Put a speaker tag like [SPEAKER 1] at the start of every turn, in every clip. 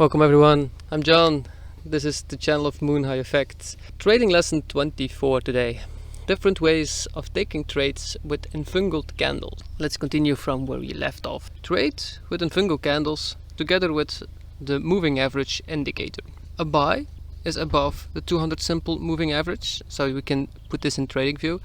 [SPEAKER 1] Welcome everyone, I'm John. This is the channel of Moon High Effects. Trading lesson 24 today. Different ways of taking trades with infungled candles. Let's continue from where we left off. Trade with infungled candles together with the moving average indicator. A buy is above the 200 simple moving average, so we can put this in trading view.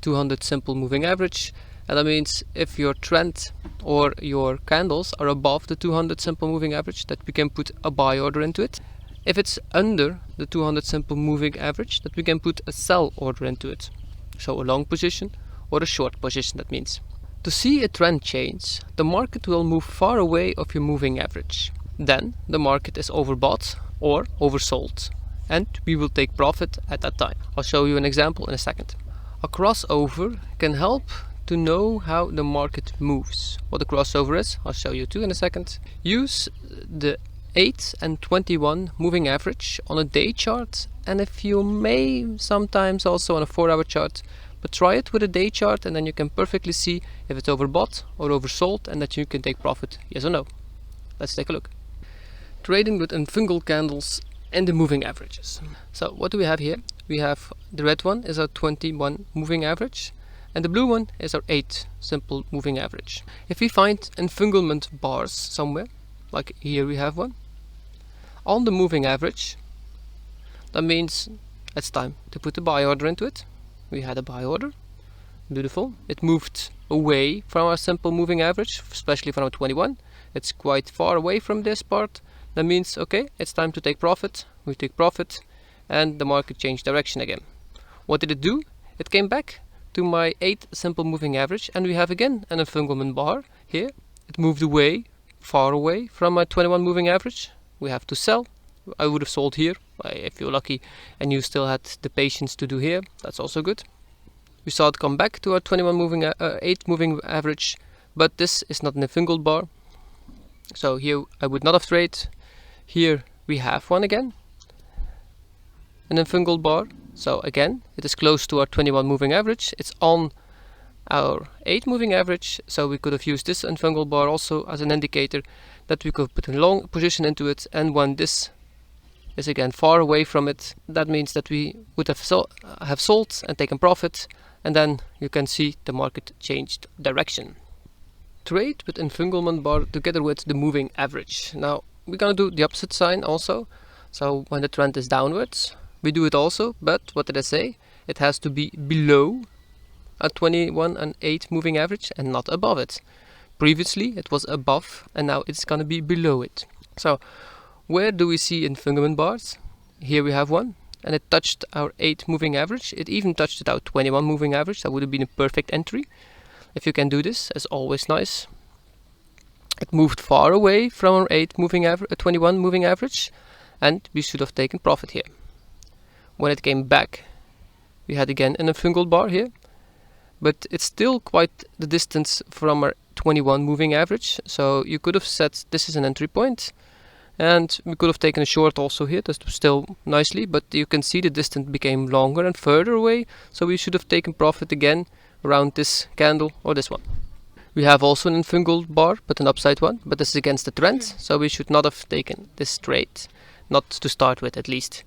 [SPEAKER 1] 200 simple moving average, and that means if your trend or your candles are above the 200 simple moving average, that we can put a buy order into it. If it's under the 200 simple moving average, that we can put a sell order into it. So a long position or a short position, that means. To see a trend change, the market will move far away of your moving average. Then the market is overbought or oversold, and we will take profit at that time. I'll show you an example in a second. A crossover can help to know how the market moves. What a crossover is, I'll show you too in a second. Use the 8 and 21 moving average on a day chart, and if you may sometimes also on a 4-hour chart, but try it with a day chart and then you can perfectly see if it's overbought or oversold and that you can take profit, yes or no. Let's take a look. Trading with infungled candles and the moving averages. So what do we have here? We have the red one is our 21 moving average, and the blue one is our 8 simple moving average. If we find infunglement bars somewhere, like here we have one, on the moving average, that means it's time to put a buy order into it. We had a buy order, beautiful. It moved away from our simple moving average, especially from our 21. It's quite far away from this part. That means, okay, it's time to take profit. We take profit, and the market changed direction again. What did it do? It came back to my 8 simple moving average, and we have again an infunglement bar here. It moved away, far away from my 21 moving average. We have to sell. I would have sold here if you're lucky and you still had the patience to do here. That's also good. We saw it come back to our 21 moving 8 moving average, but this is not an infungled bar, so here I would not have traded. Here we have one again, an infungled bar. So again, it is close to our 21 moving average. It's on our 8 moving average, so we could have used this infungled bar also as an indicator that we could put a long position into it, and when this is again far away from it, that means that we would have sold and taken profit, and then you can see the market changed direction. Trade with infunglement bar together with the moving average. Now we're gonna do the opposite sign also. So when the trend is downwards, we do it also, but what did I say? It has to be below a 21 and 8 moving average and not above it. Previously it was above, and now it's gonna be below it. So where do we see infunglement bars? Here we have one, and it touched our 8 moving average. It even touched our 21 moving average. That would have been a perfect entry. If you can do this, it's always nice. It moved far away from our 21 moving average, and we should have taken profit here. When it came back, we had again an infungled bar here, but it's still quite the distance from our 21 moving average, so you could have said this is an entry point, and we could have taken a short also here. That's still nicely, but you can see the distance became longer and further away, so we should have taken profit again around this candle or this one. We have also an infungled bar, but an upside one, but this is against the trend, so we should not have taken this trade, not to start with at least.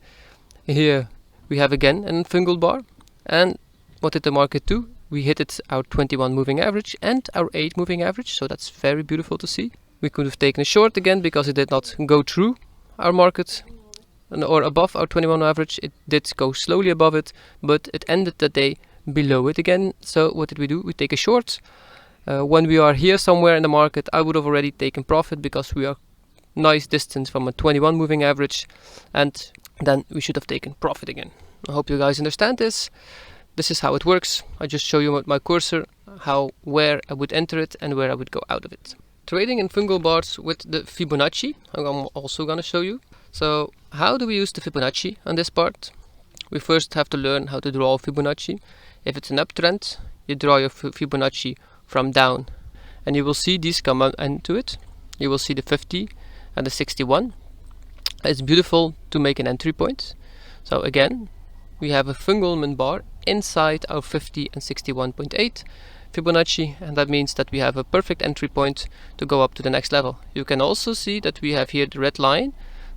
[SPEAKER 1] Here we have again an infungled bar, and what did the market do? We hit it our 21 moving average and our 8 moving average, so that's very beautiful to see. We could have taken a short again because it did not go through our market or above our 21 average. It did go slowly above it, but it ended the day below it again. So what did we do? We take a short. When we are here somewhere in the market, I would have already taken profit because we are nice distance from a 21 moving average, and then we should have taken profit again. I hope you guys understand this. This is how it works. I just show you with my cursor where I would enter it and where I would go out of it. Trading in fungal bars with the Fibonacci, I'm also gonna show you. So how do we use the Fibonacci on this part? We first have to learn how to draw Fibonacci. If it's an uptrend, you draw your Fibonacci from down, and you will see these come into it. You will see the 50 and the 61. It's beautiful to make an entry point. So again, we have a Funglement bar inside our 50 and 61.8 Fibonacci, and that means that we have a perfect entry point to go up to the next level. You can also see that we have here the red line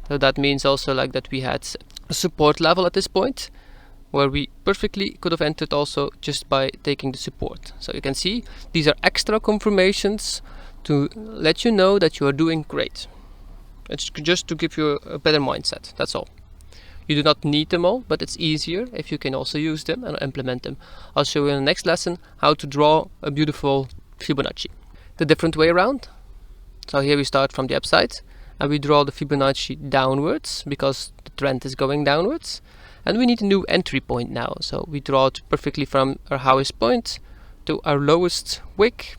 [SPEAKER 1] So that means also like that we had a support level at this point, where we perfectly could have entered also just by taking the support. So you can see these are extra confirmations to let you know that you are doing great. It's just to give you a better mindset, that's all. You do not need them all, but it's easier if you can also use them and implement them. I'll show you in the next lesson how to draw a beautiful Fibonacci. The different way around. So here we start from the upside and we draw the Fibonacci downwards because the trend is going downwards. And we need a new entry point now. So we draw it perfectly from our highest point to our lowest wick.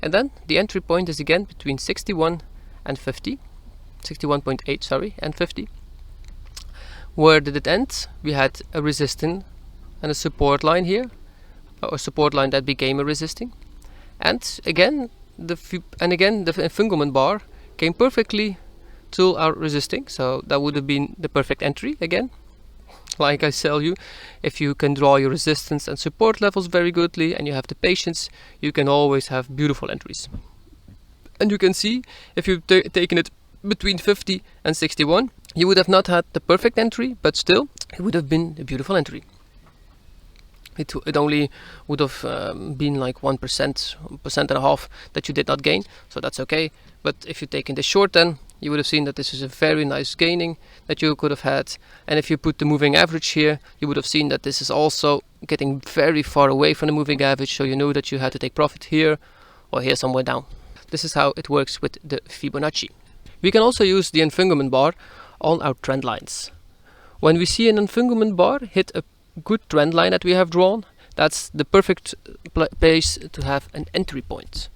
[SPEAKER 1] And then the entry point is again between 61 and 50. 61.8, sorry, and 50. Where did it end? We had a resistance and a support line here, or a support line that became a resisting. And again, the entanglement bar came perfectly to our resisting, so that would have been the perfect entry again. Like I tell you, if you can draw your resistance and support levels very goodly and you have the patience, you can always have beautiful entries. And you can see, if you've taken it between 50 and 61, you would have not had the perfect entry, but still it would have been a beautiful entry. It only would have been like 1.5% that you did not gain, so that's okay. But if you take in the short, then you would have seen that this is a very nice gaining that you could have had. And if you put the moving average here, you would have seen that this is also getting very far away from the moving average, so you know that you had to take profit here or here somewhere down. This is how it works with the Fibonacci. We can also use the entanglement bar on our trend lines. When we see an entanglement bar hit a good trend line that we have drawn, that's the perfect place to have an entry point.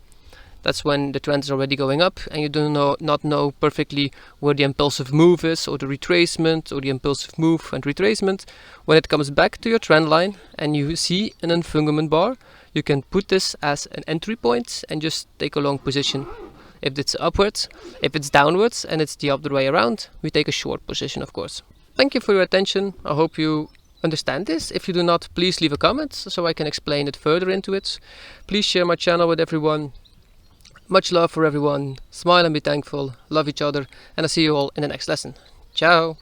[SPEAKER 1] That's when the trend is already going up and you do not know perfectly where the impulsive move is, or the retracement, or the impulsive move and retracement. When it comes back to your trend line and you see an entanglement bar, you can put this as an entry point and just take a long position. If it's upwards, if it's downwards and it's the other way around, we take a short position, of course. Thank you for your attention. I hope you understand this. If you do not, please leave a comment so I can explain it further into it. Please share my channel with everyone. Much love for everyone. Smile and be thankful. Love each other. And I'll see you all in the next lesson. Ciao.